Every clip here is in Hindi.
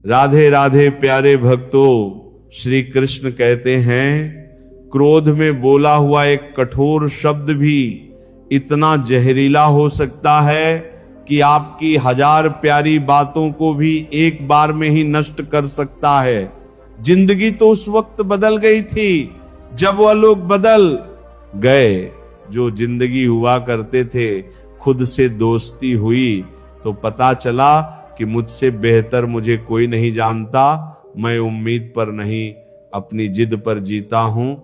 राधे राधे प्यारे भक्तों, श्री कृष्ण कहते हैं क्रोध में बोला हुआ एक कठोर शब्द भी इतना जहरीला हो सकता है कि आपकी 1000 प्यारी बातों को भी एक बार में ही नष्ट कर सकता है। जिंदगी तो उस वक्त बदल गई थी जब वह लोग बदल गए। जो जिंदगी हुआ करते थे, खुद से दोस्ती हुई तो पता चला कि मुझसे बेहतर मुझे कोई नहीं जानता। मैं उम्मीद पर नहीं, अपनी जिद पर जीता हूं।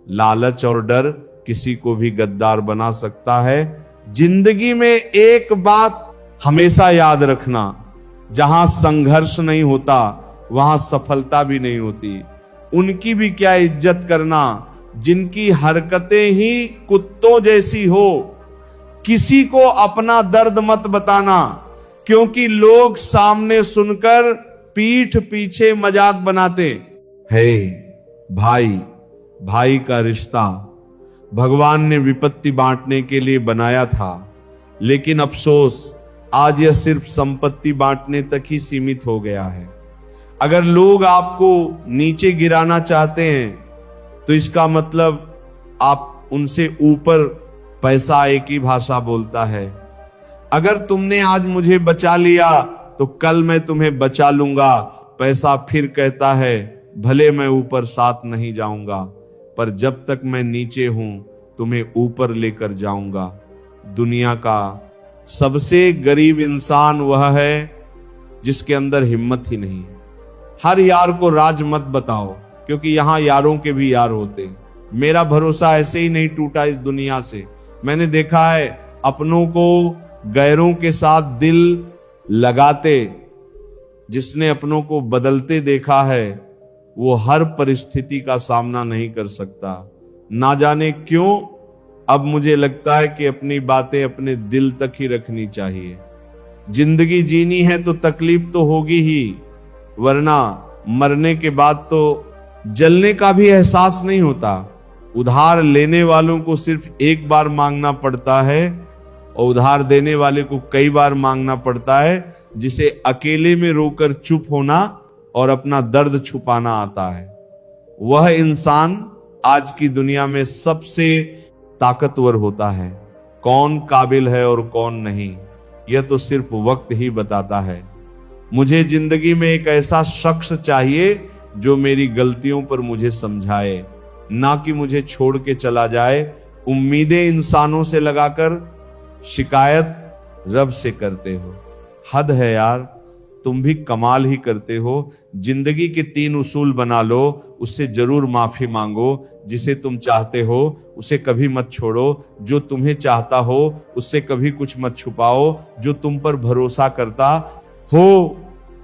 लालच और डर किसी को भी गद्दार बना सकता है। जिंदगी में एक बात हमेशा याद रखना, जहां संघर्ष नहीं होता वहां सफलता भी नहीं होती। उनकी भी क्या इज्जत करना जिनकी हरकतें ही कुत्तों जैसी हो। किसी को अपना दर्द मत बताना, क्योंकि लोग सामने सुनकर पीठ पीछे मजाक बनाते हैं। भाई का रिश्ता भगवान ने विपत्ति बांटने के लिए बनाया था, लेकिन अफसोस आज यह सिर्फ संपत्ति बांटने तक ही सीमित हो गया है। अगर लोग आपको नीचे गिराना चाहते हैं तो इसका मतलब आप उनसे ऊपर, पैसा एक ही भाषा बोलता है। अगर तुमने आज मुझे बचा लिया तो कल मैं तुम्हें बचा लूंगा, पैसा फिर कहता है भले मैं ऊपर साथ नहीं जाऊंगा, पर जब तक मैं नीचे हूं तुम्हें ऊपर लेकर जाऊंगा। दुनिया का सबसे गरीब इंसान वह है जिसके अंदर हिम्मत ही नहीं है। हर यार को राज मत बताओ, क्योंकि यहां यारों के भी यार होते हैं। मेरा भरोसा ऐसे ही नहीं टूटा इस दुनिया से। मैंने देखा है अपनों को गैरों के साथ दिल लगाते, जिसने अपनों को बदलते देखा है वो हर परिस्थिति का सामना नहीं कर सकता। ना जाने क्यों अब मुझे लगता है कि अपनी बातें अपने दिल तक ही रखनी चाहिए। जिंदगी जीनी है तो तकलीफ तो होगी ही, वरना मरने के बाद तो जलने का भी एहसास नहीं होता। उधार लेने वालों को सिर्फ एक बार मांगना पड़ता है और उधार देने वाले को कई बार मांगना पड़ता है, जिसे अकेले में रोकर चुप होना और अपना दर्द छुपाना आता है। वह इंसान आज की दुनिया में सबसे ताकतवर होता है। कौन काबिल है और कौन नहीं, यह तो सिर्फ वक्त ही बताता है। मुझे जिंदगी में एक ऐसा शख्स चाहिए जो मेरी गलतियों पर मुझे समझाए, ना कि मुझे छोड़ के चला जाए। उम्मीदें इंसानों से लगाकर शिकायत रब से करते हो। हद है यार, तुम भी कमाल ही करते हो। जिंदगी के 3 उसूल बना लो, उससे जरूर माफी मांगो। जिसे तुम चाहते हो उसे कभी मत छोड़ो, जो तुम्हें चाहता हो उससे कभी कुछ मत छुपाओ। जो तुम पर भरोसा करता हो,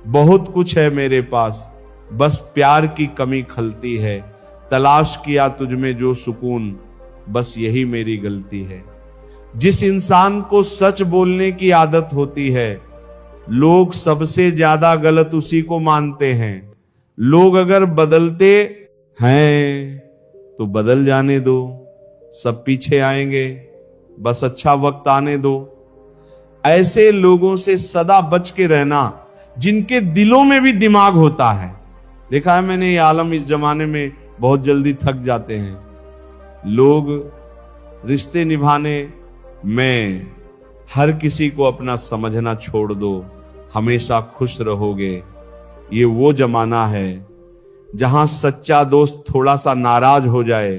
बहुत कुछ है मेरे पास, बस प्यार की कमी खलती है। तलाश किया तुझ में जो सुकून, बस यही मेरी गलती है। जिस इंसान को सच बोलने की आदत होती है, लोग सबसे ज्यादा गलत उसी को मानते हैं। लोग अगर बदलते हैं तो बदल जाने दो, सब पीछे आएंगे, बस अच्छा वक्त आने दो। ऐसे लोगों से सदा बच के रहना जिनके दिलों में भी दिमाग होता है। देखा है मैंने, ये आलम इस जमाने में बहुत जल्दी थक जाते हैं लोग रिश्ते निभाने में। हर किसी को अपना समझना छोड़ दो, हमेशा खुश रहोगे। ये वो जमाना है जहां सच्चा दोस्त थोड़ा सा नाराज हो जाए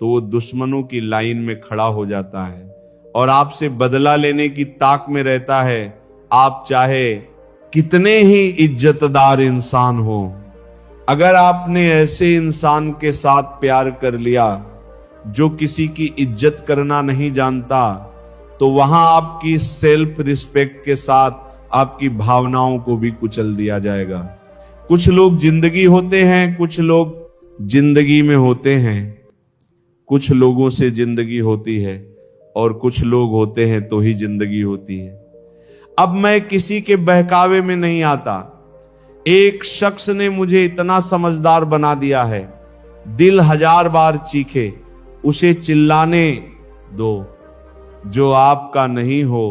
तो वो दुश्मनों की लाइन में खड़ा हो जाता है और आपसे बदला लेने की ताक में रहता है। आप चाहे कितने ही इज्जतदार इंसान हो, अगर आपने ऐसे इंसान के साथ प्यार कर लिया जो किसी की इज्जत करना नहीं जानता, तो वहां आपकी सेल्फ रिस्पेक्ट के साथ आपकी भावनाओं को भी कुचल दिया जाएगा। कुछ लोग जिंदगी होते हैं, कुछ लोग जिंदगी में होते हैं। कुछ लोगों से जिंदगी होती है और कुछ लोग होते हैं तो ही जिंदगी होती है। अब मैं किसी के बहकावे में नहीं आता। एक शख्स ने मुझे इतना समझदार बना दिया है, दिल 1000 बार चीखे, उसे चिल्लाने दो। जो आपका नहीं हो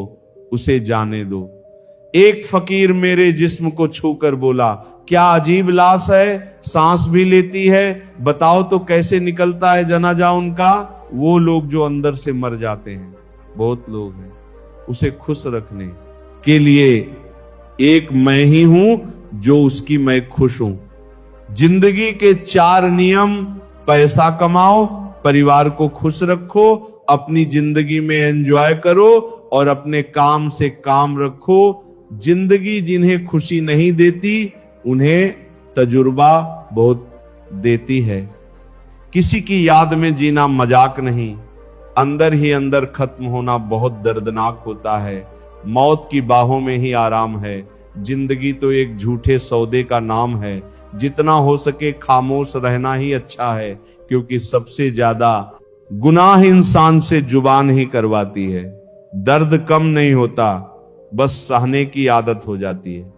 उसे जाने दो। एक फकीर मेरे जिस्म को छूकर बोला, क्या अजीब लाश है, सांस भी लेती है, बताओ तो कैसे निकलता है जनाजा उनका। वो लोग जो अंदर से मर जाते हैं, बहुत लोग हैं, उसे खुश रखने के लिए एक मैं ही हूं जो उसकी मैं खुश हूं। जिंदगी के 4 नियम: पैसा कमाओ, परिवार को खुश रखो, अपनी जिंदगी में एंजॉय करो और अपने काम से काम रखो। जिंदगी जिन्हें खुशी नहीं देती उन्हें तजुर्बा बहुत देती है। किसी की याद में जीना मजाक नहीं, अंदर ही अंदर खत्म होना बहुत दर्दनाक होता है। मौत की बाहों में ही आराम है। जिंदगी तो एक झूठे सौदे का नाम है। जितना हो सके खामोश रहना ही अच्छा है, क्योंकि सबसे ज्यादा गुनाह इंसान से जुबान ही करवाती है। दर्द कम नहीं होता, बस सहने की आदत हो जाती है।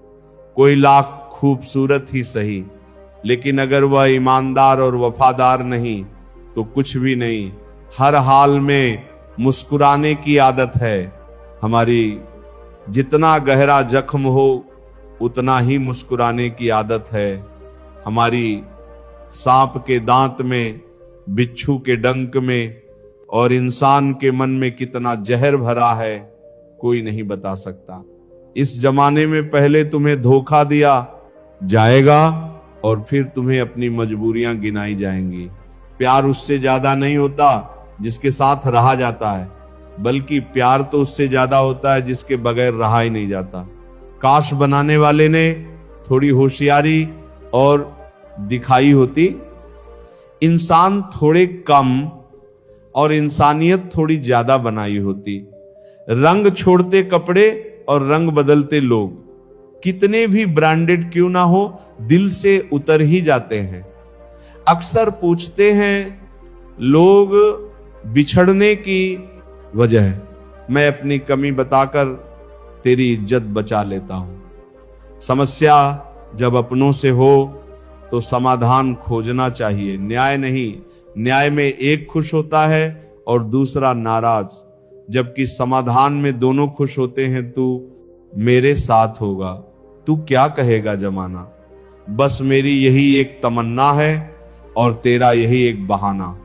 कोई लाख खूबसूरत ही सही, लेकिन अगर वह ईमानदार और वफादार नहीं तो कुछ भी नहीं। हर हाल में मुस्कुराने की आदत है हमारी। जितना गहरा जख्म हो उतना ही मुस्कुराने की आदत है हमारी। सांप के दांत में, बिच्छू के डंक में और इंसान के मन में कितना जहर भरा है कोई नहीं बता सकता। इस जमाने में पहले तुम्हें धोखा दिया जाएगा और फिर तुम्हें अपनी मजबूरियां गिनाई जाएंगी। प्यार उससे ज्यादा नहीं होता जिसके साथ रहा जाता है, बल्कि प्यार तो उससे ज्यादा होता है जिसके बगैर रहा ही नहीं जाता। काश बनाने वाले ने थोड़ी होशियारी और दिखाई होती, इंसान थोड़े कम और इंसानियत थोड़ी ज्यादा बनाई होती। रंग छोड़ते कपड़े और रंग बदलते लोग, कितने भी ब्रांडेड क्यों ना हो, दिल से उतर ही जाते हैं। अक्सर पूछते हैं लोग बिछड़ने की वजह, मैं अपनी कमी बताकर तेरी इज्जत बचा लेता हूं। समस्या जब अपनों से हो तो समाधान खोजना चाहिए, न्याय नहीं। न्याय में एक खुश होता है और दूसरा नाराज, जबकि समाधान में दोनों खुश होते हैं। तू मेरे साथ होगा, तू क्या कहेगा जमाना। बस मेरी यही एक तमन्ना है और तेरा यही एक बहाना।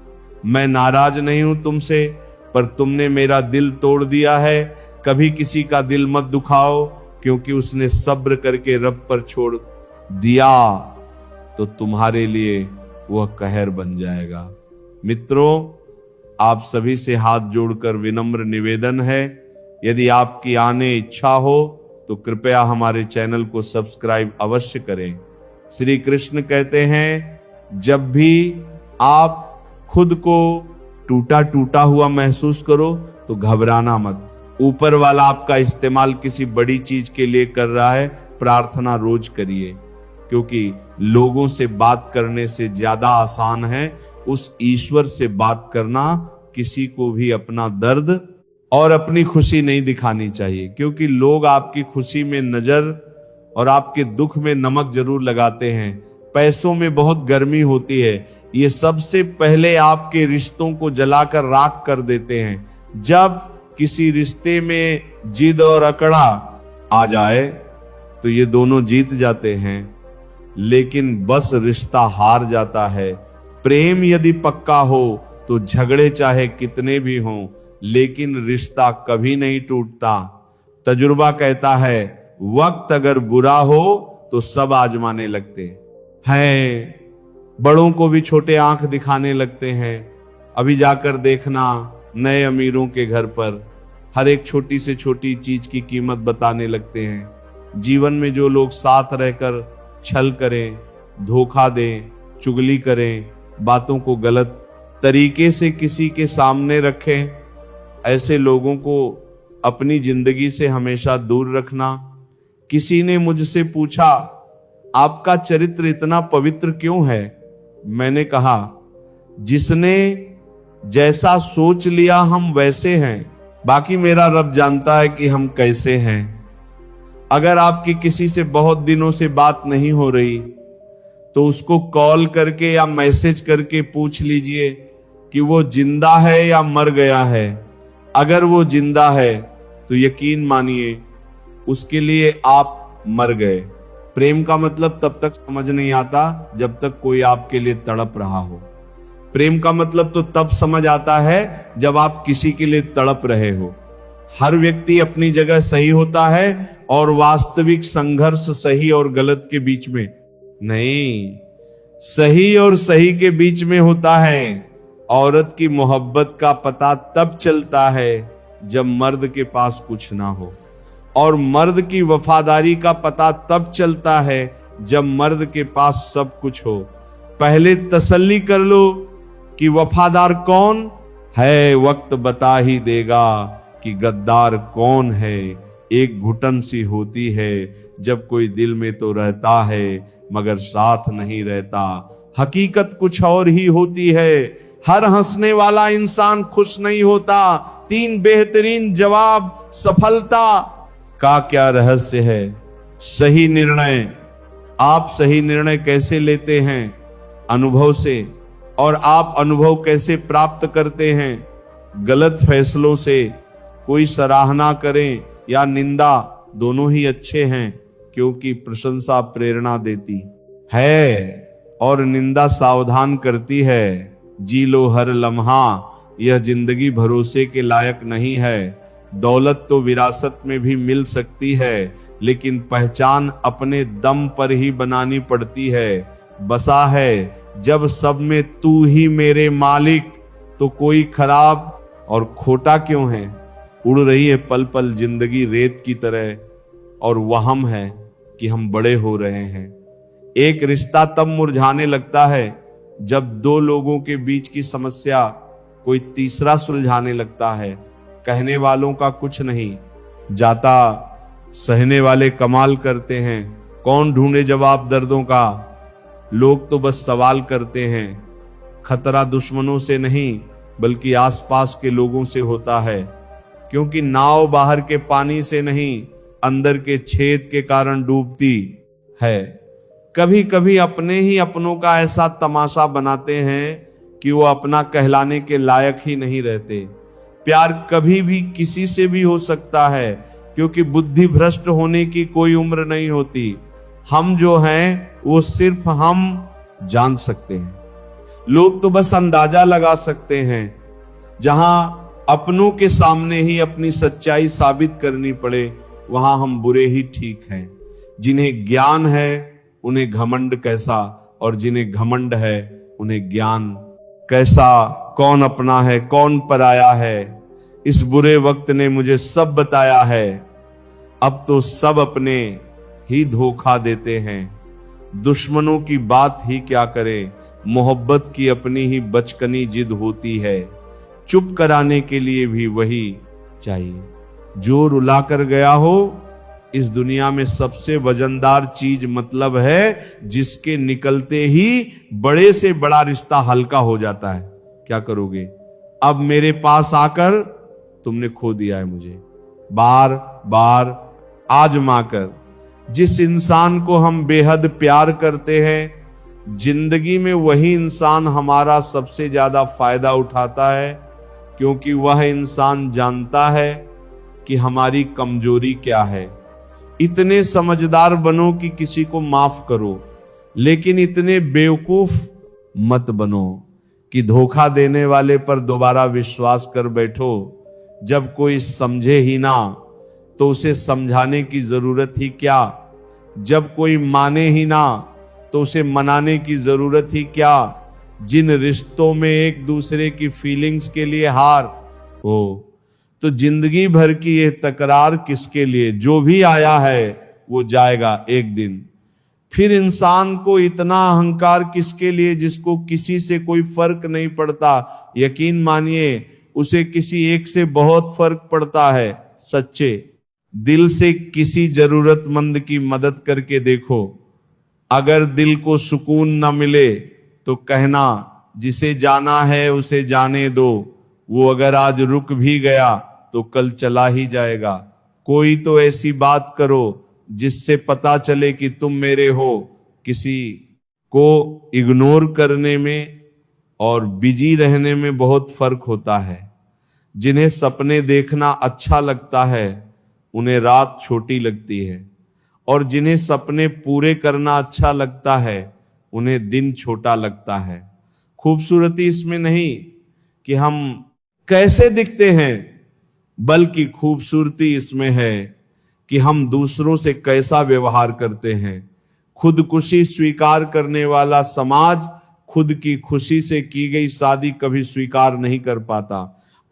मैं नाराज नहीं हूं तुमसे, पर तुमने मेरा दिल तोड़ दिया है। कभी किसी का दिल मत दुखाओ, क्योंकि उसने सब्र करके रब पर छोड़ दिया तो तुम्हारे लिए वह कहर बन जाएगा। मित्रों, आप सभी से हाथ जोड़कर विनम्र निवेदन है, यदि आपकी आने इच्छा हो तो कृपया हमारे चैनल को सब्सक्राइब अवश्य करें। श्री कृष्ण कहते हैं, जब भी आप खुद को टूटा टूटा हुआ महसूस करो तो घबराना मत। ऊपर वाला आपका इस्तेमाल किसी बड़ी चीज के लिए कर रहा है। प्रार्थना रोज करिए, क्योंकि लोगों से बात करने से ज्यादा आसान है उस ईश्वर से बात करना। किसी को भी अपना दर्द और अपनी खुशी नहीं दिखानी चाहिए, क्योंकि लोग आपकी खुशी में नजर और आपके दुख में नमक जरूर लगाते हैं। पैसों में बहुत गर्मी होती है, ये सबसे पहले आपके रिश्तों को जलाकर राख कर देते हैं। जब किसी रिश्ते में जिद और अकड़ा आ जाए तो ये दोनों जीत जाते हैं, लेकिन बस रिश्ता हार जाता है। प्रेम यदि पक्का हो तो झगड़े चाहे कितने भी हों, लेकिन रिश्ता कभी नहीं टूटता। तजुर्बा कहता है, वक्त अगर बुरा हो तो सब आजमाने लगते हैं। बड़ों को भी छोटे आंख दिखाने लगते हैं। अभी जाकर देखना नए अमीरों के घर पर हर एक छोटी से छोटी चीज की कीमत बताने लगते हैं। जीवन में जो लोग साथ रहकर छल करें, धोखा दें, चुगली करें, बातों को गलत तरीके से किसी के सामने रखें, ऐसे लोगों को अपनी जिंदगी से हमेशा दूर रखना। किसी ने मुझसे पूछा, आपका चरित्र इतना पवित्र क्यों है? मैंने कहा, जिसने जैसा सोच लिया हम वैसे हैं, बाकी मेरा रब जानता है कि हम कैसे हैं। अगर आपकी किसी से बहुत दिनों से बात नहीं हो रही तो उसको कॉल करके या मैसेज करके पूछ लीजिए कि वो जिंदा है या मर गया है। अगर वो जिंदा है तो यकीन मानिए उसके लिए आप मर गए। प्रेम का मतलब तब तक समझ नहीं आता जब तक कोई आपके लिए तड़प रहा हो। प्रेम का मतलब तो तब समझ आता है जब आप किसी के लिए तड़प रहे हो। हर व्यक्ति अपनी जगह सही होता है और वास्तविक संघर्ष सही और गलत के बीच में नहीं, सही और सही के बीच में होता है। औरत की मोहब्बत का पता तब चलता है जब मर्द के पास कुछ ना हो, और मर्द की वफादारी का पता तब चलता है जब मर्द के पास सब कुछ हो। पहले तसल्ली कर लो कि वफादार कौन है, वक्त बता ही देगा कि गद्दार कौन है। एक घुटन सी होती है जब कोई दिल में तो रहता है मगर साथ नहीं रहता। हकीकत कुछ और ही होती है। हर हंसने वाला इंसान खुश नहीं होता। 3 बेहतरीन जवाब सफलता का क्या रहस्य है? सही निर्णय। आप सही निर्णय कैसे लेते हैं? अनुभव से। और आप अनुभव कैसे प्राप्त करते हैं? गलत फैसलों से। कोई सराहना करें या निंदा, दोनों ही अच्छे हैं, क्योंकि प्रशंसा प्रेरणा देती है और निंदा सावधान करती है। जी लो हर लम्हा, यह जिंदगी भरोसे के लायक नहीं है। दौलत तो विरासत में भी मिल सकती है, लेकिन पहचान अपने दम पर ही बनानी पड़ती है। बसा है जब सब में तू ही मेरे मालिक, तो कोई खराब और खोटा क्यों है? उड़ रही है पल पल जिंदगी रेत की तरह, और वहम है कि हम बड़े हो रहे हैं। एक रिश्ता तब मुरझाने लगता है जब 2 लोगों के बीच की समस्या कोई तीसरा सुलझाने लगता है। कहने वालों का कुछ नहीं जाता, सहने वाले कमाल करते हैं। कौन ढूंढे जवाब दर्दों का? लोग तो बस सवाल करते हैं। खतरा दुश्मनों से नहीं बल्कि आसपास के लोगों से होता है, क्योंकि नाव बाहर के पानी से नहीं अंदर के छेद के कारण डूबती है। कभी कभी अपने ही अपनों का ऐसा तमाशा बनाते हैं कि वो अपना कहलाने के लायक ही नहीं रहते। प्यार कभी भी किसी से भी हो सकता है, क्योंकि बुद्धि भ्रष्ट होने की कोई उम्र नहीं होती। हम जो हैं वो सिर्फ हम जान सकते हैं। लोग तो बस अंदाजा लगा सकते हैं। जहां अपनों के सामने ही अपनी सच्चाई साबित करनी पड़े, वहां हम बुरे ही ठीक हैं। जिन्हें ज्ञान है उन्हें घमंड कैसा, और जिन्हें घमंड है उन्हें ज्ञान कैसा। कौन अपना है कौन पराया है, इस बुरे वक्त ने मुझे सब बताया है। अब तो सब अपने ही धोखा देते हैं। दुश्मनों की बात ही क्या करें, मोहब्बत की अपनी ही बचकनी जिद होती है। चुप कराने के लिए भी वही चाहिए जो रुला कर गया हो। इस दुनिया में सबसे वजनदार चीज मतलब है, जिसके निकलते ही बड़े से बड़ा रिश्ता हल्का हो जाता है। क्या करोगे? अब मेरे पास आकर तुमने खो दिया है मुझे, बार बार आजमा कर। जिस इंसान को हम बेहद प्यार करते हैं, जिंदगी में वही इंसान हमारा सबसे ज्यादा फायदा उठाता है, क्योंकि वह इंसान जानता है कि हमारी कमजोरी क्या है। इतने समझदार बनो कि किसी को माफ करो, लेकिन इतने बेवकूफ मत बनो कि धोखा देने वाले पर दोबारा विश्वास कर बैठो। जब कोई समझे ही ना तो उसे समझाने की जरूरत ही क्या। जब कोई माने ही ना तो उसे मनाने की जरूरत ही क्या। जिन रिश्तों में एक दूसरे की फीलिंग्स के लिए हार हो, तो जिंदगी भर की ये तकरार किसके लिए? जो भी आया है वो जाएगा एक दिन। फिर इंसान को इतना अहंकार किसके लिए, जिसको किसी से कोई फर्क नहीं पड़ता। यकीन मानिए उसे किसी एक से बहुत फर्क पड़ता है। सच्चे दिल से किसी जरूरतमंद की मदद करके देखो। अगर दिल को सुकून न मिले तो कहना, जिसे जाना है उसे जाने दो। वो अगर आज रुक भी गया तो कल चला ही जाएगा। कोई तो ऐसी बात करो जिससे पता चले कि तुम मेरे हो। किसी को इग्नोर करने में और बिजी रहने में बहुत फर्क होता है। जिन्हें सपने देखना अच्छा लगता है उन्हें रात छोटी लगती है, और जिन्हें सपने पूरे करना अच्छा लगता है उन्हें दिन छोटा लगता है। खूबसूरती इसमें नहीं कि हम कैसे दिखते हैं, बल्कि खूबसूरती इसमें है कि हम दूसरों से कैसा व्यवहार करते हैं। खुदकुशी स्वीकार करने वाला समाज खुद की खुशी से की गई शादी कभी स्वीकार नहीं कर पाता।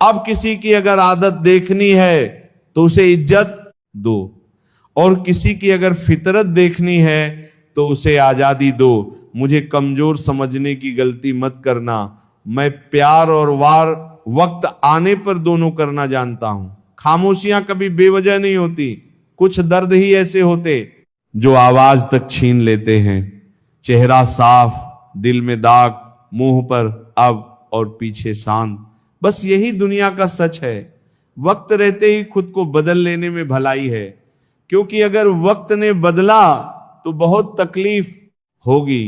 अब किसी की अगर आदत देखनी है तो उसे इज्जत दो, और किसी की अगर फितरत देखनी है तो उसे आजादी दो। मुझे कमजोर समझने की गलती मत करना। मैं प्यार और वार वक्त आने पर दोनों करना जानता हूं। खामोशियां कभी बेवजह नहीं होती। कुछ दर्द ही ऐसे होते जो आवाज तक छीन लेते हैं। चेहरा साफ, दिल में दाग, मुंह पर अब और पीछे शांत। बस यही दुनिया का सच है। वक्त रहते ही खुद को बदल लेने में भलाई है, क्योंकि अगर वक्त ने बदला तो बहुत तकलीफ होगी।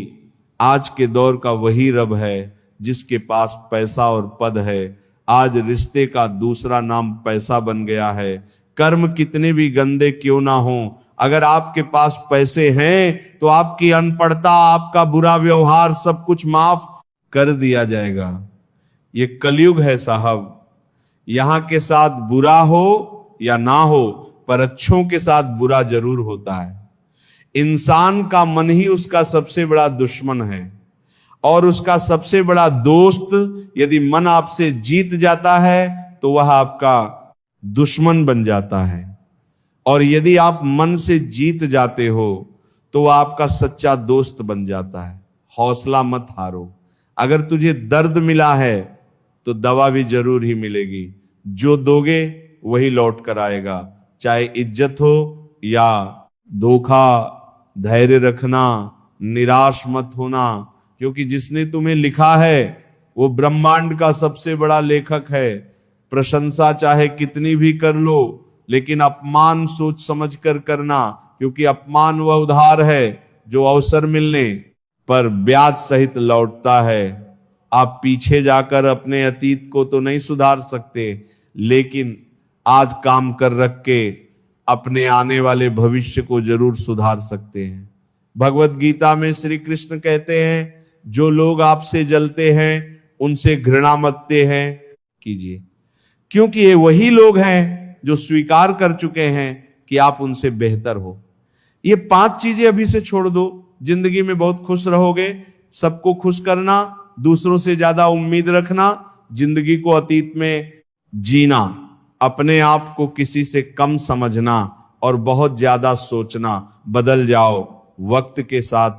आज के दौर का वही रब है जिसके पास पैसा और पद है। आज रिश्ते का दूसरा नाम पैसा बन गया है। कर्म कितने भी गंदे क्यों ना हो, अगर आपके पास पैसे हैं तो आपकी अनपढ़ता, आपका बुरा व्यवहार, सब कुछ माफ कर दिया जाएगा। ये कलयुग है साहब। यहां के साथ बुरा हो या ना हो, पर अच्छों के साथ बुरा जरूर होता है। इंसान का मन ही उसका सबसे बड़ा दुश्मन है, और उसका सबसे बड़ा दोस्त यदि मन आपसे जीत जाता है तो वह आपका दुश्मन बन जाता है, और यदि आप मन से जीत जाते हो तो वह आपका सच्चा दोस्त बन जाता है। हौसला मत हारो। अगर तुझे दर्द मिला है तो दवा भी जरूर ही मिलेगी। जो दोगे वही लौट कर आएगा, चाहे इज्जत हो या धोखा। धैर्य रखना, निराश मत होना, क्योंकि जिसने तुम्हें लिखा है वो ब्रह्मांड का सबसे बड़ा लेखक है। प्रशंसा चाहे कितनी भी कर लो, लेकिन अपमान सोच समझ कर करना, क्योंकि अपमान वह उधार है जो अवसर मिलने पर ब्याज सहित लौटता है। आप पीछे जाकर अपने अतीत को तो नहीं सुधार सकते, लेकिन आज काम कर रख के अपने आने वाले भविष्य को जरूर सुधार सकते हैं। भगवत गीता में श्री कृष्ण कहते हैं, जो लोग आपसे जलते हैं उनसे घृणा मत कीजिए, क्योंकि ये वही लोग हैं जो स्वीकार कर चुके हैं कि आप उनसे बेहतर हो। ये 5 चीजें अभी से छोड़ दो, जिंदगी में बहुत खुश रहोगे। सबको खुश करना, दूसरों से ज्यादा उम्मीद रखना, जिंदगी को अतीत में जीना, अपने आप को किसी से कम समझना और बहुत ज्यादा सोचना। बदल जाओ वक्त के साथ,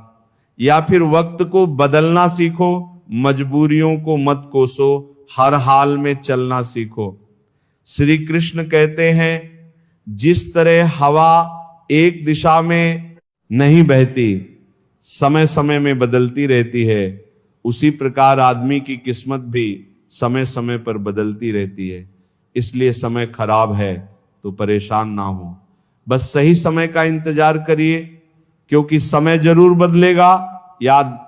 या फिर वक्त को बदलना सीखो। मजबूरियों को मत कोसो, हर हाल में चलना सीखो। श्री कृष्ण कहते हैं, जिस तरह हवा एक दिशा में नहीं बहती, समय समय में बदलती रहती है, उसी प्रकार आदमी की किस्मत भी समय समय पर बदलती रहती है। इसलिए समय खराब है तो परेशान ना हो, बस सही समय का इंतजार करिए, क्योंकि समय जरूर बदलेगा। याद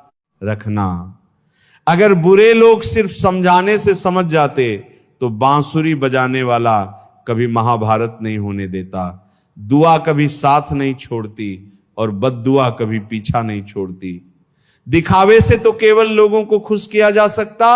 रखना, अगर बुरे लोग सिर्फ समझाने से समझ जाते तो बांसुरी बजाने वाला कभी महाभारत नहीं होने देता। दुआ कभी साथ नहीं छोड़ती और बद्दुआ कभी पीछा नहीं छोड़ती। दिखावे से तो केवल लोगों को खुश किया जा सकता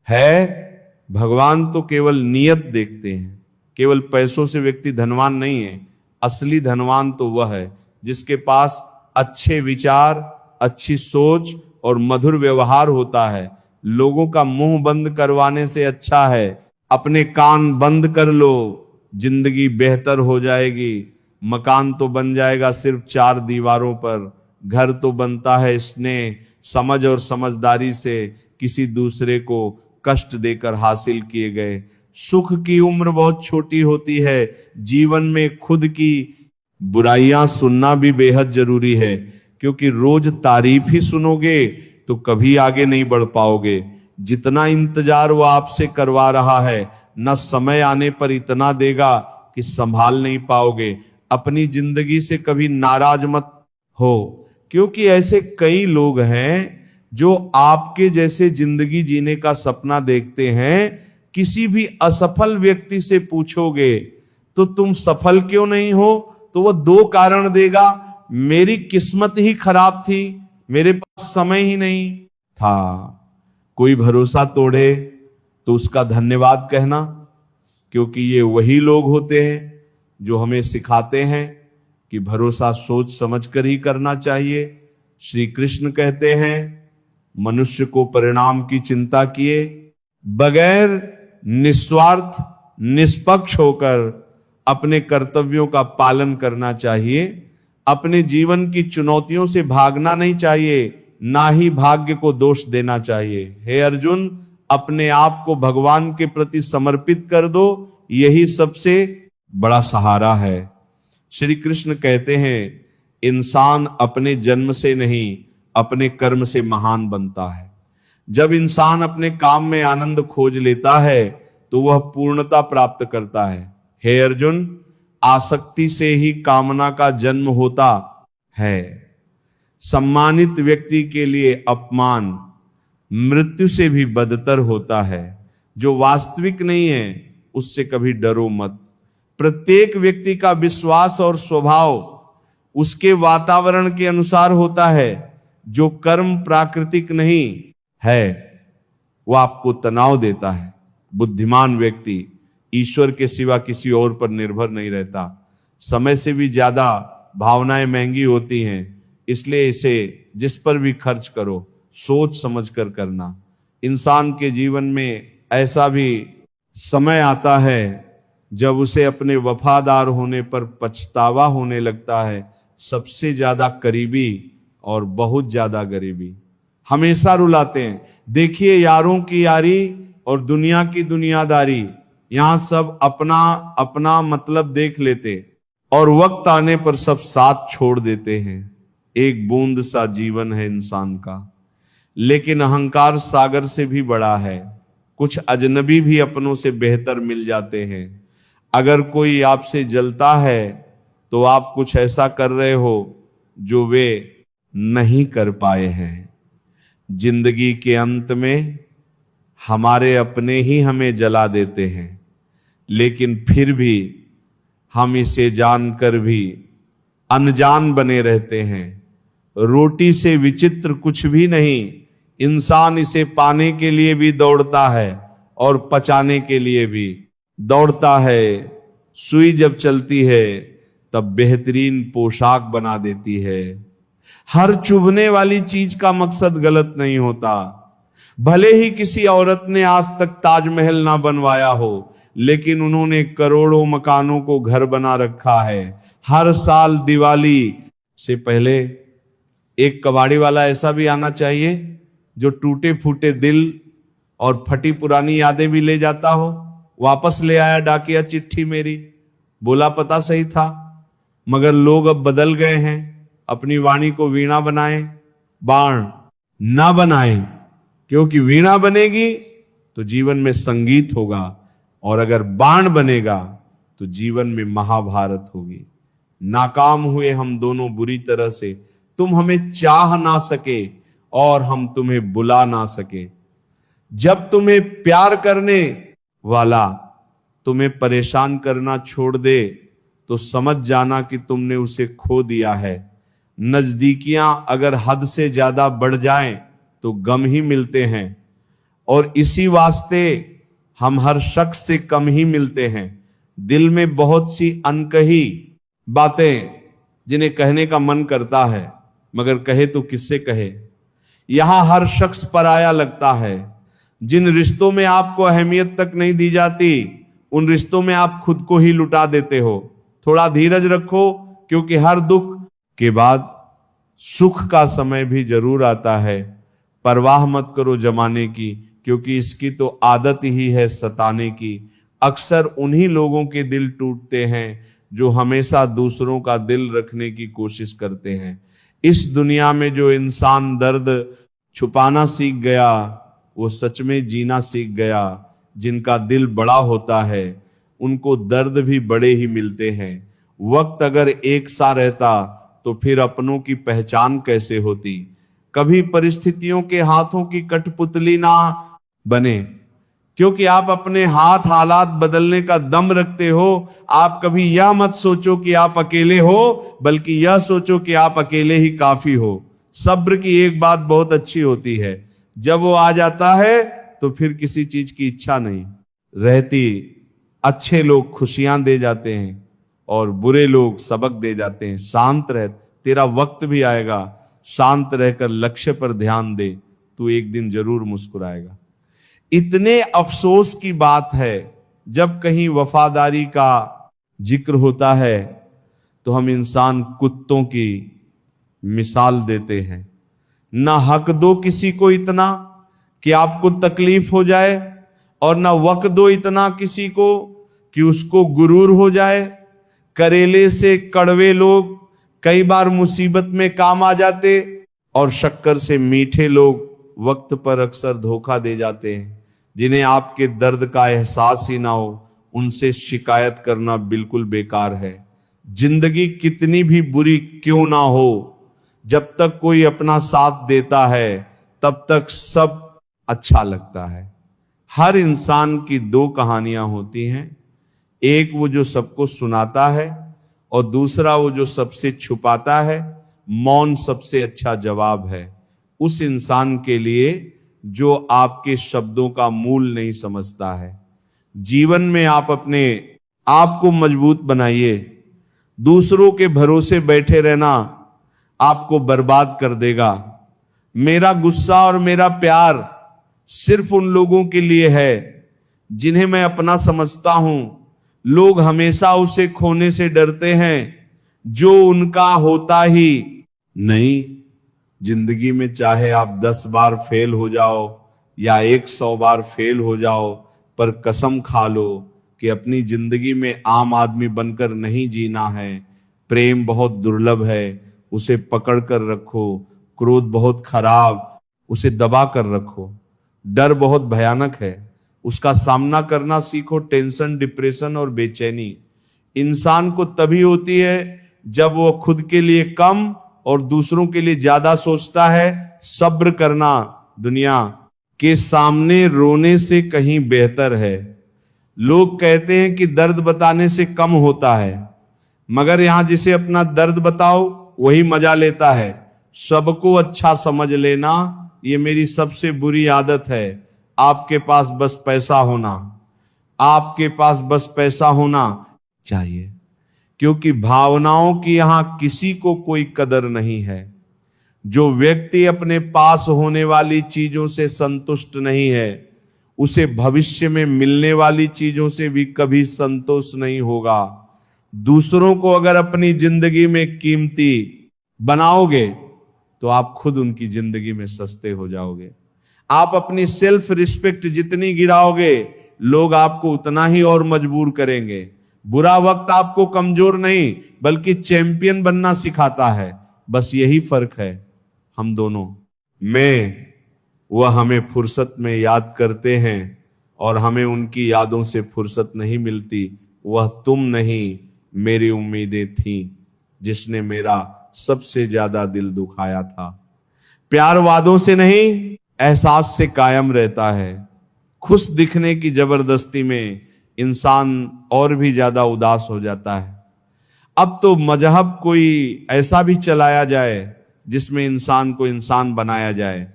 है, भगवान तो केवल नियत देखते हैं। केवल पैसों से व्यक्ति धनवान नहीं है। असली धनवान तो वह है जिसके पास अच्छे विचार, अच्छी सोच और मधुर व्यवहार होता है। लोगों का मुंह बंद करवाने से अच्छा है अपने कान बंद कर लो, जिंदगी बेहतर हो जाएगी। मकान तो बन जाएगा सिर्फ 4 दीवारों पर, घर तो बनता है स्नेह, समझ और समझदारी से, किसी दूसरे को कष्ट देकर हासिल किए गए। सुख की उम्र बहुत छोटी होती है। जीवन में खुद की बुराइयां सुनना भी बेहद जरूरी है, क्योंकि रोज तारीफ ही सुनोगे तो कभी आगे नहीं बढ़ पाओगे। जितना इंतजार वो आपसे करवा रहा है, न समय आने पर इतना देगा कि संभाल नहीं पाओगे। अपनी जिंदगी से कभी नाराज मत हो, क्योंकि ऐसे कई लोग हैं जो आपके जैसे जिंदगी जीने का सपना देखते हैं। किसी भी असफल व्यक्ति से पूछोगे तो तुम सफल क्यों नहीं हो? तो वह दो कारण देगा, मेरी किस्मत ही खराब थी, मेरे पास समय ही नहीं था। कोई भरोसा तोड़े तो उसका धन्यवाद कहना, क्योंकि ये वही लोग होते हैं जो हमें सिखाते हैं कि भरोसा सोच समझकर ही करना चाहिए। श्री कृष्ण कहते हैं, मनुष्य को परिणाम की चिंता किए बगैर निस्वार्थ निष्पक्ष होकर अपने कर्तव्यों का पालन करना चाहिए। अपने जीवन की चुनौतियों से भागना नहीं चाहिए, ना ही भाग्य को दोष देना चाहिए। हे अर्जुन, अपने आप को भगवान के प्रति समर्पित कर दो, यही सबसे बड़ा सहारा है। श्री कृष्ण कहते हैं, इंसान अपने जन्म से नहीं अपने कर्म से महान बनता है। जब इंसान अपने काम में आनंद खोज लेता है तो वह पूर्णता प्राप्त करता है। हे अर्जुन, आसक्ति से ही कामना का जन्म होता है। सम्मानित व्यक्ति के लिए अपमान मृत्यु से भी बदतर होता है। जो वास्तविक नहीं है उससे कभी डरो मत। प्रत्येक व्यक्ति का विश्वास और स्वभाव उसके वातावरण के अनुसार होता है। जो कर्म प्राकृतिक नहीं है वो आपको तनाव देता है। बुद्धिमान व्यक्ति ईश्वर के सिवा किसी और पर निर्भर नहीं रहता। समय से भी ज्यादा भावनाएं महंगी होती हैं, इसलिए इसे जिस पर भी खर्च करो सोच समझकर करना। इंसान के जीवन में ऐसा भी समय आता है जब उसे अपने वफादार होने पर पछतावा होने लगता है। सबसे ज्यादा करीबी और बहुत ज्यादा गरीबी हमेशा रुलाते हैं। देखिए, यारों की यारी और दुनिया की दुनियादारी, यहां सब अपना अपना मतलब देख लेते और वक्त आने पर सब साथ छोड़ देते हैं। एक बूंद सा जीवन है इंसान का, लेकिन अहंकार सागर से भी बड़ा है। कुछ अजनबी भी अपनों से बेहतर मिल जाते हैं। अगर कोई आपसे जलता है तो आप कुछ ऐसा कर रहे हो जो वे नहीं कर पाए हैं। जिंदगी के अंत में हमारे अपने ही हमें जला देते हैं, लेकिन फिर भी हम इसे जानकर भी अनजान बने रहते हैं। रोटी से विचित्र कुछ भी नहीं। इंसान इसे पाने के लिए भी दौड़ता है और पचाने के लिए भी दौड़ता है। सुई जब चलती है तब बेहतरीन पोशाक बना देती है। हर चुभने वाली चीज का मकसद गलत नहीं होता। भले ही किसी औरत ने आज तक ताजमहल ना बनवाया हो, लेकिन उन्होंने करोड़ों मकानों को घर बना रखा है। हर साल दिवाली से पहले एक कबाड़ी वाला ऐसा भी आना चाहिए जो टूटे फूटे दिल और फटी पुरानी यादें भी ले जाता हो। वापस ले आया डाकिया चिट्ठी मेरी, बोला पता सही था, मगर लोग अब बदल गए हैं। अपनी वाणी को वीणा बनाएं, बाण ना बनाएं, क्योंकि वीणा बनेगी तो जीवन में संगीत होगा, और अगर बाण बनेगा तो जीवन में महाभारत होगी। नाकाम हुए हम दोनों बुरी तरह से। तुम हमें चाह ना सके और हम तुम्हें बुला ना सके। जब तुम्हें प्यार करने वाला तुम्हें परेशान करना छोड़ दे तो समझ जाना कि तुमने उसे खो दिया है। नजदीकियां अगर हद से ज्यादा बढ़ जाएं तो गम ही मिलते हैं, और इसी वास्ते हम हर शख्स से कम ही मिलते हैं। दिल में बहुत सी अनकही बातें जिन्हें कहने का मन करता है, मगर कहे तो किससे कहे। यहां हर शख्स पराया लगता है। जिन रिश्तों में आपको अहमियत तक नहीं दी जाती, उन रिश्तों में आप खुद को ही लुटा देते हो। थोड़ा धीरज रखो, क्योंकि हर दुख के बाद सुख का समय भी जरूर आता है। परवाह मत करो जमाने की, क्योंकि इसकी तो आदत ही है सताने की। अक्सर उन्हीं लोगों के दिल टूटते हैं जो हमेशा दूसरों का दिल रखने की कोशिश करते हैं। इस दुनिया में जो इंसान दर्द छुपाना सीख गया, वो सच में जीना सीख गया। जिनका दिल बड़ा होता है उनको दर्द भी बड़े ही मिलते हैं। वक्त अगर एक सा रहता तो फिर अपनों की पहचान कैसे होती। कभी परिस्थितियों के हाथों की कठपुतली ना बने, क्योंकि आप अपने हाथ हालात बदलने का दम रखते हो। आप कभी यह मत सोचो कि आप अकेले हो, बल्कि यह सोचो कि आप अकेले ही काफी हो। सब्र की एक बात बहुत अच्छी होती है, जब वो आ जाता है तो फिर किसी चीज की इच्छा नहीं रहती। अच्छे लोग खुशियां दे जाते हैं और बुरे लोग सबक दे जाते हैं। शांत रह, तेरा वक्त भी आएगा, शांत रहकर लक्ष्य पर ध्यान दे, तू एक दिन जरूर मुस्कुराएगा। इतने अफसोस की बात है, जब कहीं वफादारी का जिक्र होता है तो हम इंसान कुत्तों की मिसाल देते हैं। ना हक दो किसी को इतना कि आपको तकलीफ हो जाए, और ना वक्त दो इतना किसी को कि उसको गुरूर हो जाए। करेले से कड़वे लोग कई बार मुसीबत में काम आ जाते, और शक्कर से मीठे लोग वक्त पर अक्सर धोखा दे जाते हैं। जिन्हें आपके दर्द का एहसास ही ना हो, उनसे शिकायत करना बिल्कुल बेकार है। जिंदगी कितनी भी बुरी क्यों ना हो, जब तक कोई अपना साथ देता है तब तक सब अच्छा लगता है। हर इंसान की दो कहानियां होती हैं, एक वो जो सबको सुनाता है, और दूसरा वो जो सबसे छुपाता है। मौन सबसे अच्छा जवाब है उस इंसान के लिए जो आपके शब्दों का मूल नहीं समझता है। जीवन में आप अपने आप को मजबूत बनाइए। दूसरों के भरोसे बैठे रहना आपको बर्बाद कर देगा। मेरा गुस्सा और मेरा प्यार सिर्फ उन लोगों के लिए है जिन्हें मैं अपना समझता हूं। लोग हमेशा उसे खोने से डरते हैं जो उनका होता ही नहीं। जिंदगी में चाहे आप 10 बार फेल हो जाओ या 100 बार फेल हो जाओ, पर कसम खा लो कि अपनी जिंदगी में आम आदमी बनकर नहीं जीना है। प्रेम बहुत दुर्लभ है, उसे पकड़ कर रखो। क्रोध बहुत खराब, उसे दबा कर रखो। डर बहुत भयानक है, उसका सामना करना सीखो। टेंशन, डिप्रेशन और बेचैनी इंसान को तभी होती है जब वो खुद के लिए कम और दूसरों के लिए ज्यादा सोचता है। सब्र करना दुनिया के सामने रोने से कहीं बेहतर है। लोग कहते हैं कि दर्द बताने से कम होता है, मगर यहां जिसे अपना दर्द बताओ वही मजा लेता है। सबको अच्छा समझ लेना ये मेरी सबसे बुरी आदत है। आपके पास बस पैसा होना, आपके पास बस पैसा होना चाहिए, क्योंकि भावनाओं की यहां किसी को कोई कदर नहीं है। जो व्यक्ति अपने पास होने वाली चीजों से संतुष्ट नहीं है, उसे भविष्य में मिलने वाली चीजों से भी कभी संतोष नहीं होगा। दूसरों को अगर अपनी जिंदगी में कीमती बनाओगे तो आप खुद उनकी जिंदगी में सस्ते हो जाओगे। आप अपनी सेल्फ रिस्पेक्ट जितनी गिराओगे, लोग आपको उतना ही और मजबूर करेंगे। बुरा वक्त आपको कमजोर नहीं बल्कि चैंपियन बनना सिखाता है। बस यही फर्क है हम दोनों में। वह हमें फुर्सत में याद करते हैं और हमें उनकी यादों से फुर्सत नहीं मिलती। वह तुम नहीं, मेरी उम्मीदें थीं, जिसने मेरा सबसे ज्यादा दिल दुखाया था। प्यार वादों से नहीं, एहसास से कायम रहता है। खुश दिखने की जबरदस्ती में इंसान और भी ज्यादा उदास हो जाता है। अब तो मजहब कोई ऐसा भी चलाया जाए जिसमें इंसान को इंसान बनाया जाए।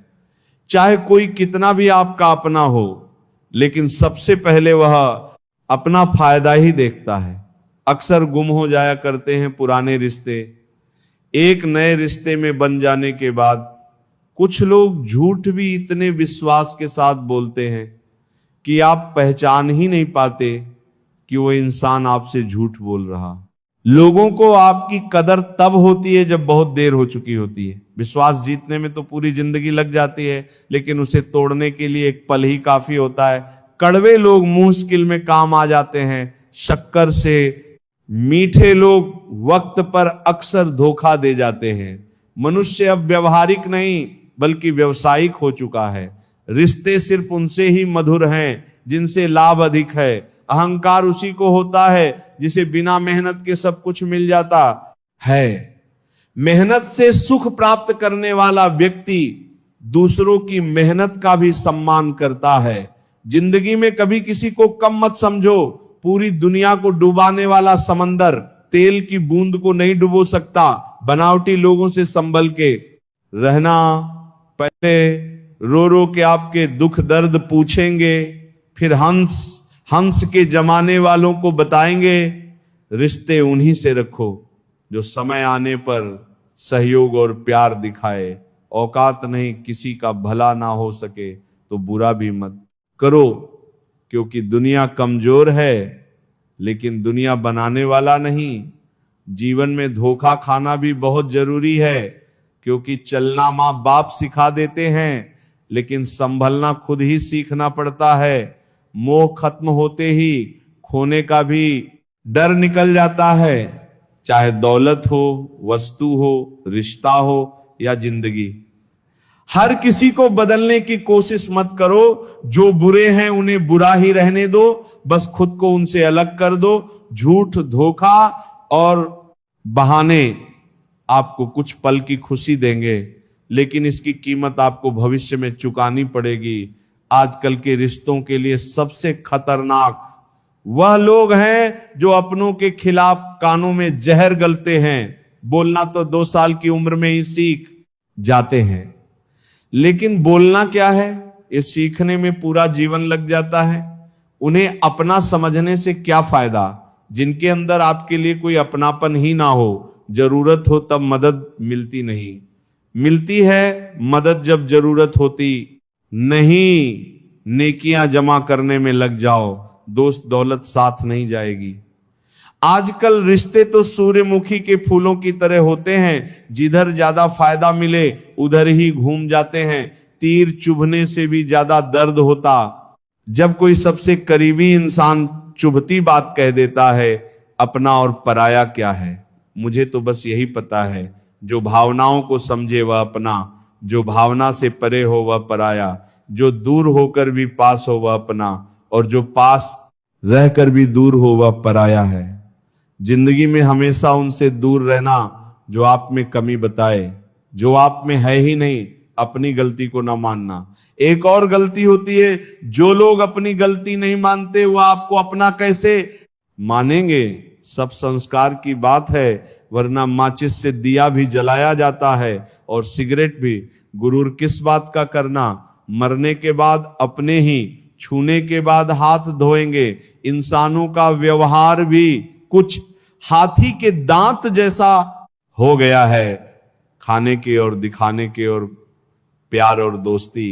चाहे कोई कितना भी आपका अपना हो, लेकिन सबसे पहले वह अपना फायदा ही देखता है। अक्सर गुम हो जाया करते हैं पुराने रिश्ते। एक नए रिश्ते में बन जाने के बाद कुछ लोग झूठ भी इतने विश्वास के साथ बोलते हैं कि आप पहचान ही नहीं पाते कि वो इंसान आपसे झूठ बोल रहा। लोगों को आपकी कदर तब होती है जब बहुत देर हो चुकी होती है। विश्वास जीतने में तो पूरी जिंदगी लग जाती है, लेकिन उसे तोड़ने के लिए एक पल ही काफी होता है। कड़वे लोग मुश्किल में काम आ जाते हैं, शक्कर से मीठे लोग वक्त पर अक्सर धोखा दे जाते हैं। मनुष्य अब व्यवहारिक नहीं बल्कि व्यवसायिक हो चुका है। रिश्ते सिर्फ उनसे ही मधुर हैं जिनसे लाभ अधिक है। अहंकार उसी को होता है जिसे बिना मेहनत के सब कुछ मिल जाता है। मेहनत से सुख प्राप्त करने वाला व्यक्ति दूसरों की मेहनत का भी सम्मान करता है। जिंदगी में कभी किसी को कम मत समझो। पूरी दुनिया को डुबाने वाला समंदर तेल की बूंद को नहीं डुबो सकता। बनावटी लोगों से संभल के रहना। पहले रो रो के आपके दुख दर्द पूछेंगे, फिर हंस के जमाने वालों को बताएंगे। रिश्ते उन्हीं से रखो जो समय आने पर सहयोग और प्यार दिखाए। औकात नहीं किसी का भला ना हो सके तो बुरा भी मत करो, क्योंकि दुनिया कमजोर है लेकिन दुनिया बनाने वाला नहीं। जीवन में धोखा खाना भी बहुत जरूरी है, क्योंकि चलना माँ बाप सिखा देते हैं लेकिन संभलना खुद ही सीखना पड़ता है। मोह खत्म होते ही खोने का भी डर निकल जाता है, चाहे दौलत हो, वस्तु हो, रिश्ता हो या जिंदगी। हर किसी को बदलने की कोशिश मत करो। जो बुरे हैं उन्हें बुरा ही रहने दो, बस खुद को उनसे अलग कर दो। झूठ, धोखा और बहाने आपको कुछ पल की खुशी देंगे, लेकिन इसकी कीमत आपको भविष्य में चुकानी पड़ेगी। आजकल के रिश्तों के लिए सबसे खतरनाक वह लोग हैं जो अपनों के खिलाफ कानों में जहर गलते हैं। बोलना तो 2 साल की उम्र में ही सीख जाते हैं, लेकिन बोलना क्या है, ये सीखने में पूरा जीवन लग जाता है। उन्हें अपना समझने से क्या फायदा, जिनके अंदर आपके लिए कोई अपनापन ही ना हो। जरूरत हो तब मदद मिलती नहीं, मिलती है मदद जब जरूरत होती नहीं। नेकियां जमा करने में लग जाओ, दोस्त दौलत साथ नहीं जाएगी। आजकल रिश्ते तो सूर्यमुखी के फूलों की तरह होते हैं, जिधर ज्यादा फायदा मिले उधर ही घूम जाते हैं। तीर चुभने से भी ज्यादा दर्द होता जब कोई सबसे करीबी इंसान चुभती बात कह देता है। अपना और पराया क्या है, मुझे तो बस यही पता है। जो भावनाओं को समझे वह अपना, जो भावना से परे हो वह पराया। जो दूर होकर भी पास हो वह अपना, और जो पास रहकर भी दूर हो वह पराया है। जिंदगी में हमेशा उनसे दूर रहना जो आप में कमी बताए, जो आप में है ही नहीं। अपनी गलती को ना मानना। एक और गलती होती है, जो लोग अपनी गलती नहीं मानते वह आपको अपना कैसे मानेंगे। सब संस्कार की बात है, वरना माचिस से दिया भी जलाया जाता है और सिगरेट भी। गुरूर किस बात का करना, मरने के बाद अपने ही, छूने के बाद हाथ धोएंगे। इंसानों का व्यवहार भी कुछ हाथी के दांत जैसा हो गया है। खाने के और दिखाने के और प्यार और दोस्ती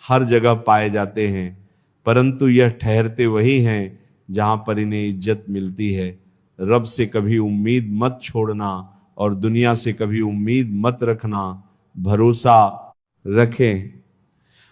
हर जगह पाए जाते हैं, परंतु यह ठहरते वही हैं जहां पर इन्हें इज्जत मिलती है। रब से कभी उम्मीद मत छोड़ना और दुनिया से कभी उम्मीद मत रखना। भरोसा रखें।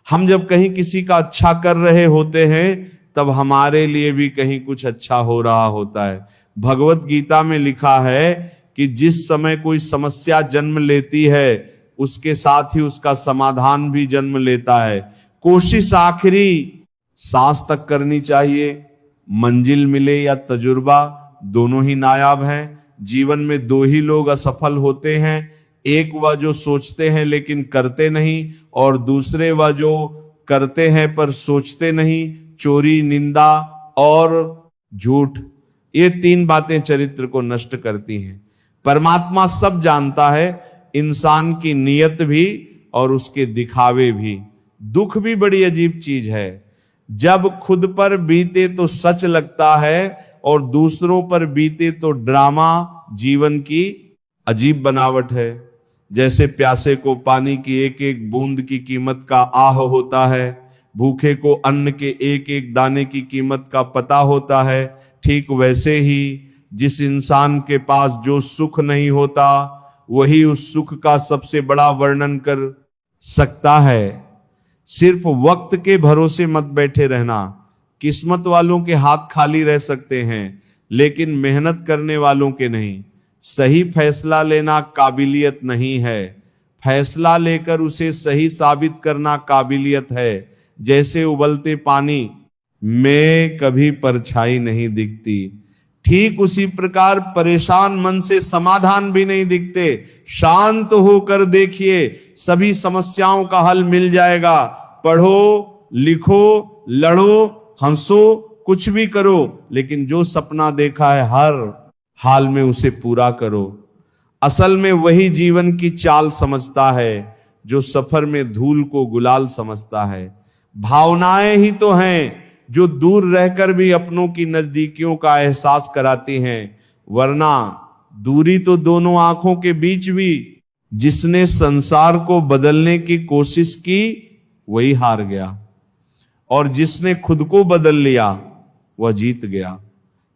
हम जब कहीं किसी का अच्छा कर रहे होते हैं तब हमारे लिए भी कहीं कुछ अच्छा हो रहा होता है। भगवत गीता में लिखा है कि जिस समय कोई समस्या जन्म लेती है उसके साथ ही उसका समाधान भी जन्म लेता है। कोशिश आखिरी सांस तक करनी चाहिए। मंजिल मिले या तजुर्बा, दोनों ही नायाब हैं। जीवन में 2 ही लोग असफल होते हैं, एक वह जो सोचते हैं लेकिन करते नहीं, और दूसरे वह जो करते हैं पर सोचते नहीं। चोरी, निंदा और झूठ, ये 3 बातें चरित्र को नष्ट करती हैं। परमात्मा सब जानता है, इंसान की नीयत भी और उसके दिखावे भी। दुख भी बड़ी अजीब चीज है। जब खुद पर बीते तो सच लगता है और दूसरों पर बीते तो ड्रामा। जीवन की अजीब बनावट है। जैसे प्यासे को पानी की एक एक बूंद की कीमत का आह होता है, भूखे को अन्न के एक एक दाने की कीमत का पता होता है, ठीक वैसे ही जिस इंसान के पास जो सुख नहीं होता वही उस सुख का सबसे बड़ा वर्णन कर सकता है। सिर्फ वक्त के भरोसे मत बैठे रहना। किस्मत वालों के हाथ खाली रह सकते हैं लेकिन मेहनत करने वालों के नहीं। सही फैसला लेना काबिलियत नहीं है, फैसला लेकर उसे सही साबित करना काबिलियत है। जैसे उबलते पानी में कभी परछाई नहीं दिखती, ठीक उसी प्रकार परेशान मन से समाधान भी नहीं दिखते। शांत होकर देखिए, सभी समस्याओं का हल मिल जाएगा। पढ़ो, लिखो, लड़ो, हंसो, कुछ भी करो, लेकिन जो सपना देखा है हर हाल में उसे पूरा करो। असल में वही जीवन की चाल समझता है जो सफर में धूल को गुलाल समझता है। भावनाएं ही तो हैं जो दूर रहकर भी अपनों की नजदीकियों का एहसास कराती हैं, वरना दूरी तो दोनों आंखों के बीच भी। जिसने संसार को बदलने की कोशिश की वही हार गया, और जिसने खुद को बदल लिया वह जीत गया।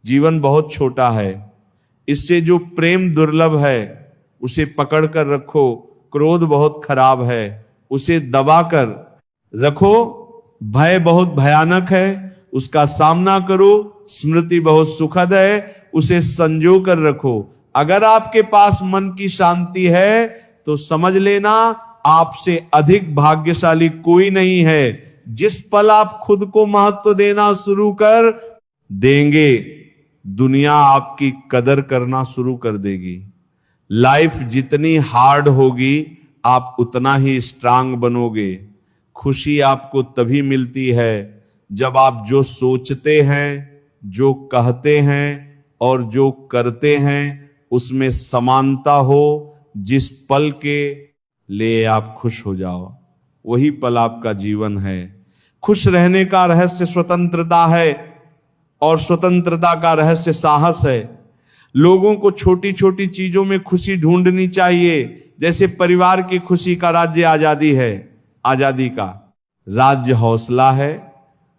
जीवन बहुत छोटा है, इससे जो प्रेम दुर्लभ है उसे पकड़ कर रखो। क्रोध बहुत खराब है, उसे दबा कर रखो। भय बहुत भयानक है, उसका सामना करो। स्मृति बहुत सुखद है, उसे संजो कर रखो। अगर आपके पास मन की शांति है तो समझ लेना आपसे अधिक भाग्यशाली कोई नहीं है। जिस पल आप खुद को महत्व देना शुरू कर देंगे, दुनिया आपकी कदर करना शुरू कर देगी। लाइफ जितनी हार्ड होगी आप उतना ही स्ट्रांग बनोगे। खुशी आपको तभी मिलती है जब आप जो सोचते हैं, जो कहते हैं और जो करते हैं उसमें समानता हो। जिस पल के लिए आप खुश हो जाओ वही पल आपका जीवन है। खुश रहने का रहस्य स्वतंत्रता है, और स्वतंत्रता का रहस्य साहस है। लोगों को छोटी छोटी चीजों में खुशी ढूंढनी चाहिए। जैसे परिवार की खुशी का राज्य आजादी है, आजादी का राज्य हौसला है।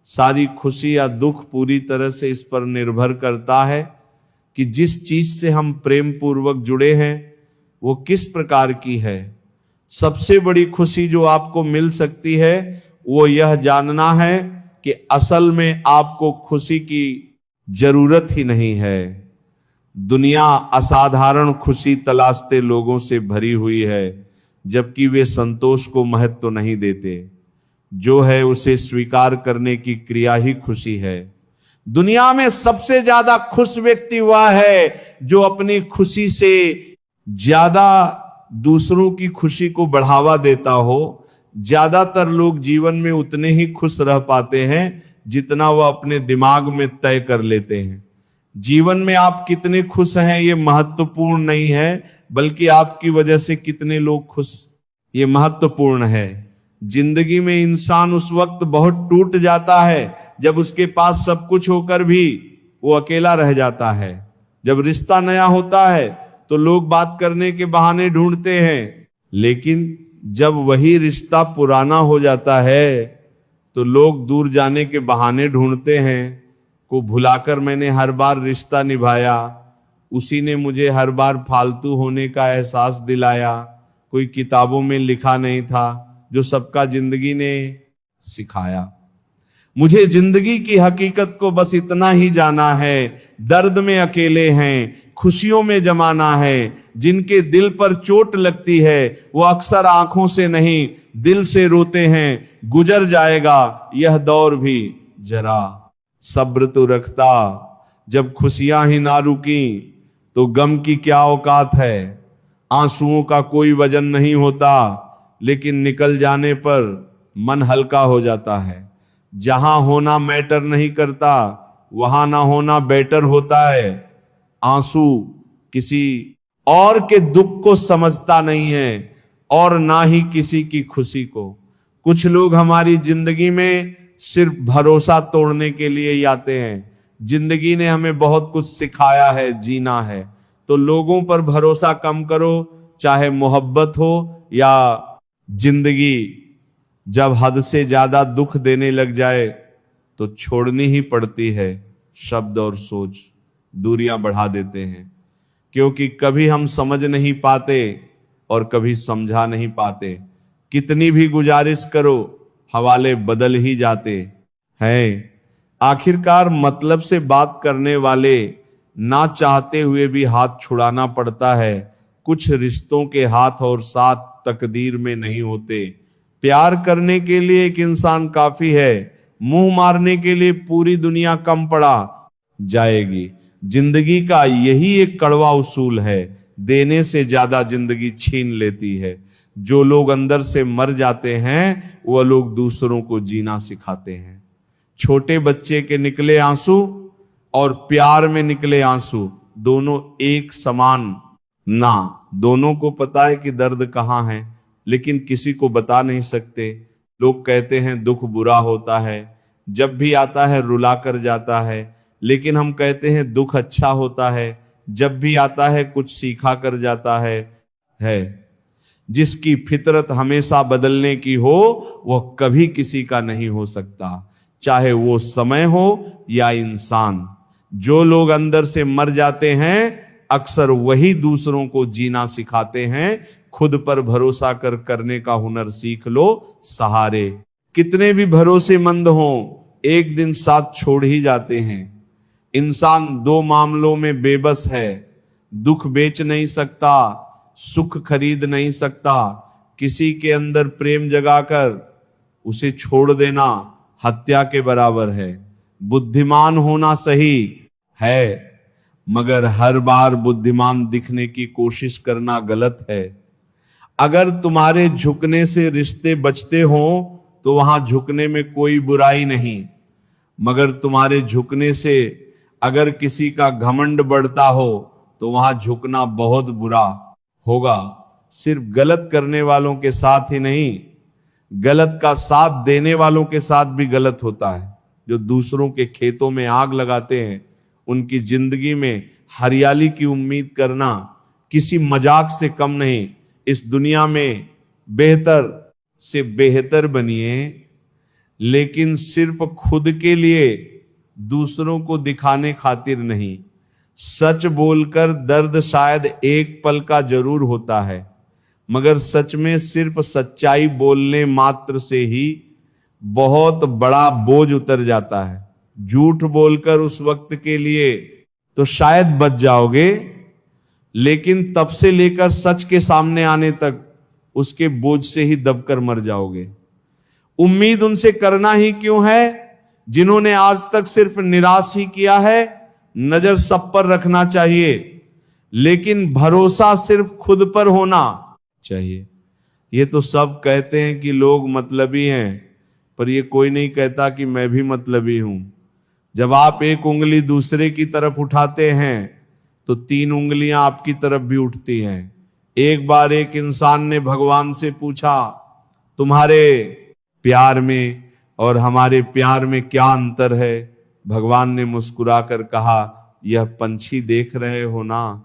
सारी खुशी या दुख पूरी तरह से इस पर निर्भर करता है कि जिस चीज से हम प्रेम पूर्वक जुड़े हैं वो किस प्रकार की है। सबसे बड़ी खुशी जो आपको मिल सकती है वो यह जानना है कि असल में आपको खुशी की जरूरत ही नहीं है। दुनिया असाधारण खुशी तलाशते लोगों से भरी हुई है, जबकि वे संतोष को महत्व नहीं देते। जो है उसे स्वीकार करने की क्रिया ही खुशी है। दुनिया में सबसे ज्यादा खुश व्यक्ति वह है जो अपनी खुशी से ज्यादा दूसरों की खुशी को बढ़ावा देता हो। ज्यादातर लोग जीवन में उतने ही खुश रह पाते हैं जितना वह अपने दिमाग में तय कर लेते हैं। जीवन में आप कितने खुश हैं ये महत्वपूर्ण नहीं है, बल्कि आपकी वजह से कितने लोग खुश, ये महत्वपूर्ण है। जिंदगी में इंसान उस वक्त बहुत टूट जाता है जब उसके पास सब कुछ होकर भी वो अकेला रह जाता है। जब रिश्ता नया होता है तो लोग बात करने के बहाने ढूंढते हैं, लेकिन जब वही रिश्ता पुराना हो जाता है तो लोग दूर जाने के बहाने ढूंढते हैं। को भुलाकर मैंने हर बार रिश्ता निभाया, उसी ने मुझे हर बार फालतू होने का एहसास दिलाया। कोई किताबों में लिखा नहीं था जो सबका जिंदगी ने सिखाया। मुझे जिंदगी की हकीकत को बस इतना ही जाना है, दर्द में अकेले हैं, खुशियों में जमाना है। जिनके दिल पर चोट लगती है वो अक्सर आंखों से नहीं दिल से रोते हैं। गुजर जाएगा यह दौर भी, जरा सब्र तो रखता। जब खुशियां ही ना रुकी तो गम की क्या औकात है। आंसुओं का कोई वजन नहीं होता, लेकिन निकल जाने पर मन हल्का हो जाता है। जहां होना मैटर नहीं करता वहां ना होना बेटर होता है। आंसू किसी और के दुख को समझता नहीं है और ना ही किसी की खुशी को। कुछ लोग हमारी जिंदगी में सिर्फ भरोसा तोड़ने के लिए ही आते हैं। जिंदगी ने हमें बहुत कुछ सिखाया है, जीना है, तो लोगों पर भरोसा कम करो, चाहे मोहब्बत हो या जिंदगी जब हद से ज्यादा दुख देने लग जाए तो छोड़नी ही पड़ती है। शब्द और सोच दूरियां बढ़ा देते हैं, क्योंकि कभी हम समझ नहीं पाते और कभी समझा नहीं पाते। कितनी भी गुजारिश करो हवाले बदल ही जाते हैं। आखिरकार मतलब से बात करने वाले ना चाहते हुए भी हाथ छुड़ाना पड़ता है। कुछ रिश्तों के हाथ और साथ तकदीर में नहीं होते। प्यार करने के लिए एक इंसान काफी है, मुंह मारने के लिए पूरी दुनिया कम पड़ा जाएगी। जिंदगी का यही एक कड़वा उसूल है, देने से ज्यादा जिंदगी छीन लेती है। जो लोग अंदर से मर जाते हैं वह लोग दूसरों को जीना सिखाते हैं। छोटे बच्चे के निकले आंसू और प्यार में निकले आंसू दोनों एक समान ना। दोनों को पता है कि दर्द कहाँ है, लेकिन किसी को बता नहीं सकते। लोग कहते हैं दुख बुरा होता है, जब भी आता है रुला कर जाता है, लेकिन हम कहते हैं दुख अच्छा होता है, जब भी आता है कुछ सीखा कर जाता है। जिसकी फितरत हमेशा बदलने की हो वह कभी किसी का नहीं हो सकता, चाहे वो समय हो या इंसान। जो लोग अंदर से मर जाते हैं अक्सर वही दूसरों को जीना सिखाते हैं। खुद पर भरोसा करने का हुनर सीख लो सहारे। कितने भी भरोसेमंद हों एक दिन साथ छोड़ ही जाते हैं। इंसान दो मामलों में बेबस है, दुख बेच नहीं सकता, सुख खरीद नहीं सकता। किसी के अंदर प्रेम जगाकर उसे छोड़ देना हत्या के बराबर है। बुद्धिमान होना सही है, मगर हर बार बुद्धिमान दिखने की कोशिश करना गलत है। अगर तुम्हारे झुकने से रिश्ते बचते हों तो वहां झुकने में कोई बुराई नहीं, मगर तुम्हारे झुकने से अगर किसी का घमंड बढ़ता हो तो वहां झुकना बहुत बुरा होगा। सिर्फ गलत करने वालों के साथ ही नहीं, गलत का साथ देने वालों के साथ भी गलत होता है। जो दूसरों के खेतों में आग लगाते हैं, उनकी जिंदगी में हरियाली की उम्मीद करना किसी मजाक से कम नहीं। इस दुनिया में बेहतर से बेहतर बनिए, लेकिन सिर्फ खुद के लिए, दूसरों को दिखाने खातिर नहीं। सच बोलकर दर्द शायद एक पल का जरूर होता है, मगर सच में सिर्फ सच्चाई बोलने मात्र से ही बहुत बड़ा बोझ उतर जाता है। झूठ बोलकर उस वक्त के लिए तो शायद बच जाओगे, लेकिन तब से लेकर सच के सामने आने तक उसके बोझ से ही दबकर मर जाओगे। उम्मीद उनसे करना ही क्यों है जिन्होंने आज तक सिर्फ निराश ही किया है। नजर सब पर रखना चाहिए, लेकिन भरोसा सिर्फ खुद पर होना चाहिए। ये तो सब कहते हैं कि लोग मतलबी हैं, पर ये कोई नहीं कहता कि मैं भी मतलबी हूं। जब आप एक उंगली दूसरे की तरफ उठाते हैं तो तीन उंगलियां आपकी तरफ भी उठती हैं। एक बार एक इंसान ने भगवान से पूछा, तुम्हारे प्यार में और हमारे प्यार में क्या अंतर है? भगवान ने मुस्कुराकर कहा, यह पंछी देख रहे हो ना,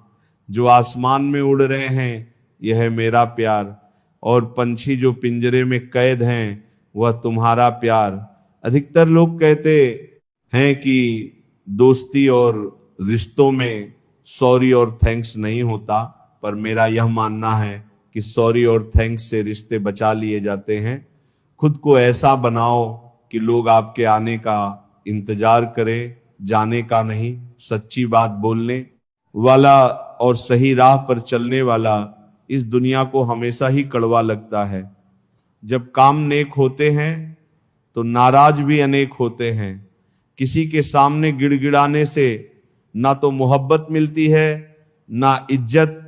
जो आसमान में उड़ रहे हैं, यह है मेरा प्यार, और पंछी जो पिंजरे में कैद हैं वह तुम्हारा प्यार। अधिकतर लोग कहते हैं कि दोस्ती और रिश्तों में सॉरी और थैंक्स नहीं होता, पर मेरा यह मानना है कि सॉरी और थैंक्स से रिश्ते बचा लिए जाते हैं। खुद को ऐसा बनाओ कि लोग आपके आने का इंतजार करें, जाने का नहीं। सच्ची बात बोलने वाला और सही राह पर चलने वाला इस दुनिया को हमेशा ही कड़वा लगता है। जब काम नेक होते हैं तो नाराज भी अनेक होते हैं। किसी के सामने गिड़गिड़ाने से ना तो मोहब्बत मिलती है, ना इज्जत,